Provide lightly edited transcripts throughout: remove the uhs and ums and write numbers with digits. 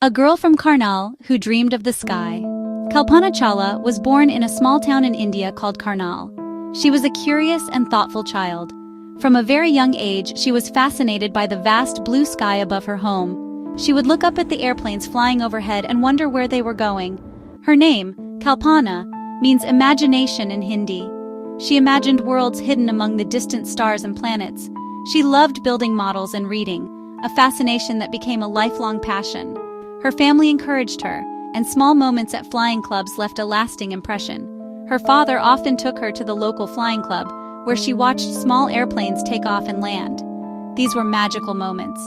A girl from Karnal who dreamed of the sky. Kalpana Chawla was born in a small town in India called Karnal. She was a curious and thoughtful child. From a very young age, she was fascinated by the vast blue sky above her home. She would look up at the airplanes flying overhead and wonder where they were going. Her name, Kalpana, means imagination in Hindi. She imagined worlds hidden among the distant stars and planets. She loved building models and reading, a fascination that became a lifelong passion. Her family encouraged her, and small moments at flying clubs left a lasting impression. Her father often took her to the local flying club, where she watched small airplanes take off and land. These were magical moments.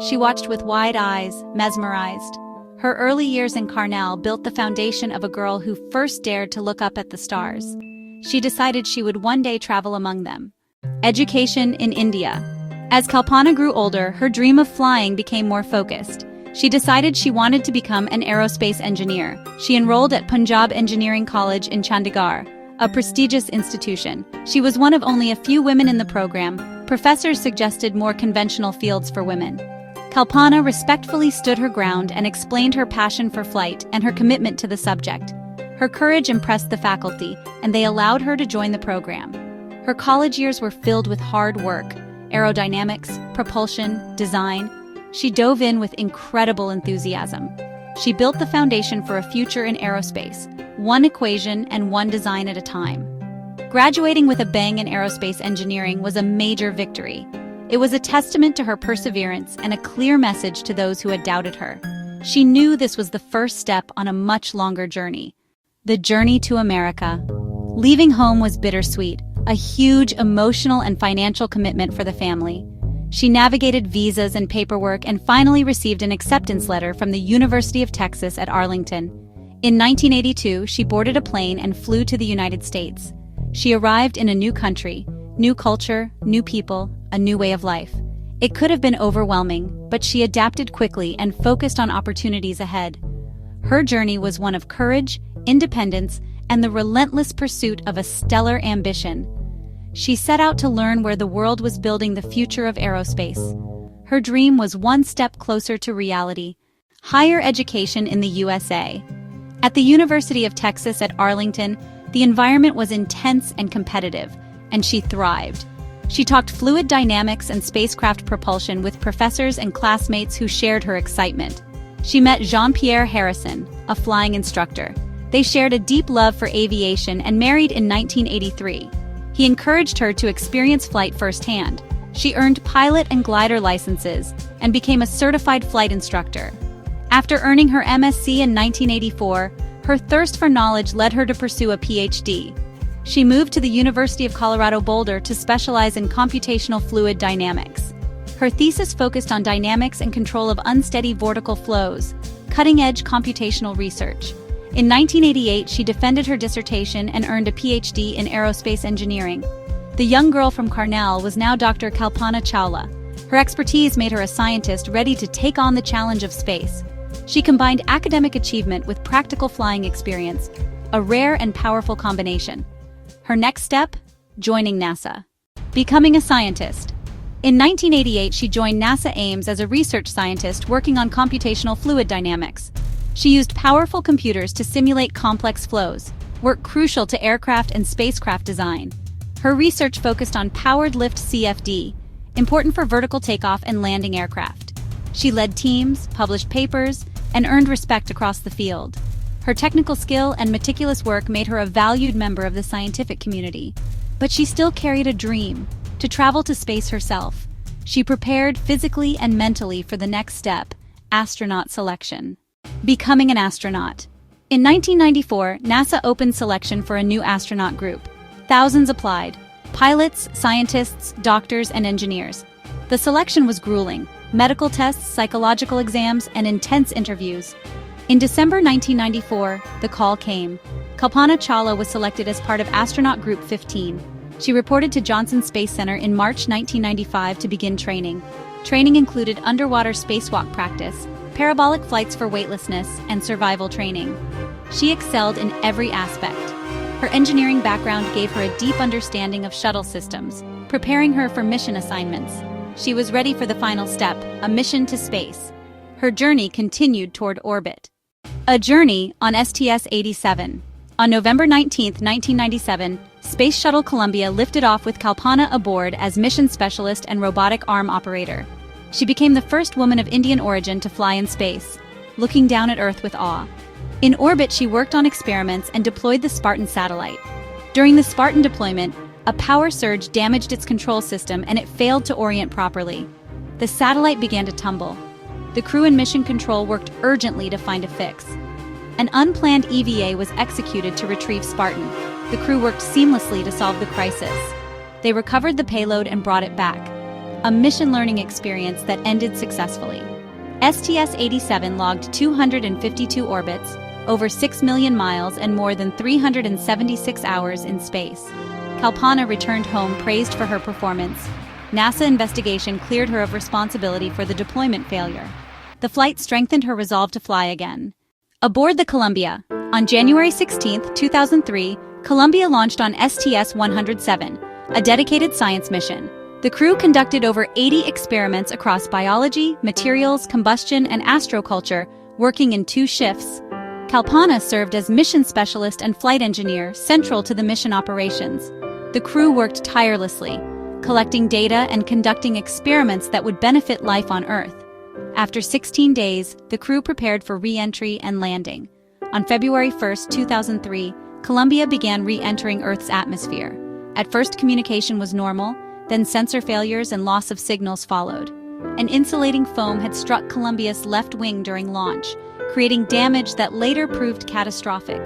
She watched with wide eyes, mesmerized. Her early years in Karnal built the foundation of a girl who first dared to look up at the stars. She decided she would one day travel among them. Education in India. As Kalpana grew older, her dream of flying became more focused. She decided she wanted to become an aerospace engineer. She enrolled at Punjab Engineering College in Chandigarh, a prestigious institution. She was one of only a few women in the program. Professors suggested more conventional fields for women. Kalpana respectfully stood her ground and explained her passion for flight and her commitment to the subject. Her courage impressed the faculty, and they allowed her to join the program. Her college years were filled with hard work: aerodynamics, propulsion, design. She dove in with incredible enthusiasm. She built the foundation for a future in aerospace, one equation and one design at a time. Graduating with a bang in aerospace engineering was a major victory. It was a testament to her perseverance and a clear message to those who had doubted her. She knew this was the first step on a much longer journey. The journey to America. Leaving home was bittersweet, a huge emotional and financial commitment for the family. She navigated visas and paperwork and finally received an acceptance letter from the University of Texas at Arlington. In 1982, she boarded a plane and flew to the United States. She arrived in a new country, new culture, new people, a new way of life. It could have been overwhelming, but she adapted quickly and focused on opportunities ahead. Her journey was one of courage, independence, and the relentless pursuit of a stellar ambition. She set out to learn where the world was building the future of aerospace. Her dream was one step closer to reality: higher education in the USA. At the University of Texas at Arlington, the environment was intense and competitive, and she thrived. She talked fluid dynamics and spacecraft propulsion with professors and classmates who shared her excitement. She met Jean-Pierre Harrison, a flying instructor. They shared a deep love for aviation and married in 1983. He encouraged her to experience flight firsthand. She earned pilot and glider licenses and became a certified flight instructor. After earning her MSc in 1984, her thirst for knowledge led her to pursue a PhD. She moved to the University of Colorado Boulder to specialize in computational fluid dynamics. Her thesis focused on dynamics and control of unsteady vortical flows, cutting-edge computational research. In 1988, she defended her dissertation and earned a PhD in aerospace engineering. The young girl from Karnal was now Dr. Kalpana Chawla. Her expertise made her a scientist ready to take on the challenge of space. She combined academic achievement with practical flying experience, a rare and powerful combination. Her next step? Joining NASA. Becoming a scientist. In 1988, she joined NASA Ames as a research scientist working on computational fluid dynamics. She used powerful computers to simulate complex flows, work crucial to aircraft and spacecraft design. Her research focused on powered lift CFD, important for vertical takeoff and landing aircraft. She led teams, published papers, and earned respect across the field. Her technical skill and meticulous work made her a valued member of the scientific community. But she still carried a dream: to travel to space herself. She prepared physically and mentally for the next step: astronaut selection. Becoming an astronaut. In 1994, NASA opened selection for a new astronaut group. Thousands applied: pilots, scientists, doctors, and engineers. The selection was grueling: medical tests, psychological exams, and intense interviews. In December 1994, the call came. Kalpana Chawla was selected as part of Astronaut Group 15. She reported to Johnson Space Center in March 1995 to begin training. Training included underwater spacewalk practice, parabolic flights for weightlessness, and survival training. She excelled in every aspect. Her engineering background gave her a deep understanding of shuttle systems, preparing her for mission assignments. She was ready for the final step: a mission to space. her journey continued toward orbit. A journey on STS-87. On November 19, 1997, Space Shuttle Columbia lifted off with Kalpana aboard as mission specialist and robotic arm operator. She became the first woman of Indian origin to fly in space, looking down at Earth with awe. In orbit, she worked on experiments and deployed the Spartan satellite. During the Spartan deployment, a power surge damaged its control system and it failed to orient properly. The satellite began to tumble. The crew and mission control worked urgently to find a fix. An unplanned EVA was executed to retrieve Spartan. The crew worked seamlessly to solve the crisis. They recovered the payload and brought it back. A mission learning experience that ended successfully. STS-87 logged 252 orbits, over 6 million miles and more than 376 hours in space. Kalpana returned home praised for her performance. NASA investigation cleared her of responsibility for the deployment failure. The flight strengthened her resolve to fly again. Aboard the Columbia, on January 16, 2003, Columbia launched on STS-107, a dedicated science mission. The crew conducted over 80 experiments across biology, materials, combustion, and astroculture, working in 2 shifts. Kalpana served as mission specialist and flight engineer, central to the mission operations. The crew worked tirelessly, collecting data and conducting experiments that would benefit life on Earth. After 16 days, the crew prepared for re-entry and landing. On February 1, 2003, Columbia began re-entering Earth's atmosphere. At first, communication was normal, then sensor failures and loss of signals followed. An insulating foam had struck Columbia's left wing during launch, creating damage that later proved catastrophic.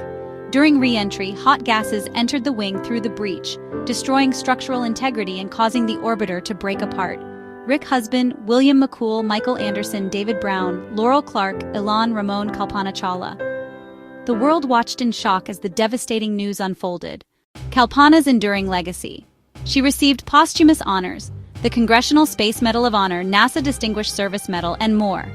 During re-entry, hot gases entered the wing through the breach, destroying structural integrity and causing the orbiter to break apart. Rick Husband, William McCool, Michael Anderson, David Brown, Laurel Clark, Ilan Ramon, Kalpana Chawla. The world watched in shock as the devastating news unfolded. Kalpana's enduring legacy. She received posthumous honors, the Congressional Space Medal of Honor, NASA Distinguished Service Medal, and more.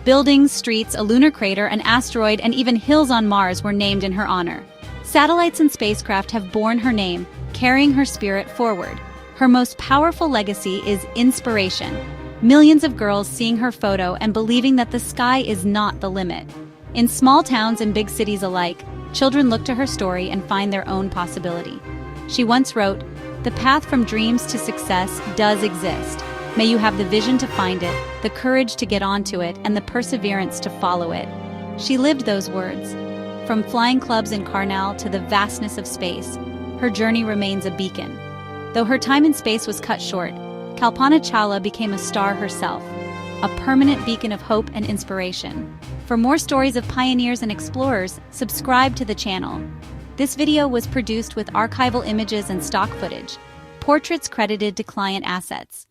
Buildings, streets, a lunar crater, an asteroid, and even hills on Mars were named in her honor. Satellites and spacecraft have borne her name, carrying her spirit forward. Her most powerful legacy is inspiration. Millions of girls seeing her photo and believing that the sky is not the limit. In small towns and big cities alike, children look to her story and find their own possibility. She once wrote, "The path from dreams to success does exist. May you have the vision to find it, the courage to get onto it, and the perseverance to follow it." She lived those words. From flying clubs in Karnal to the vastness of space, her journey remains a beacon. Though her time in space was cut short, Kalpana Chawla became a star herself, a permanent beacon of hope and inspiration. For more stories of pioneers and explorers, subscribe to the channel. This video was produced with archival images and stock footage. Portraits credited to client assets.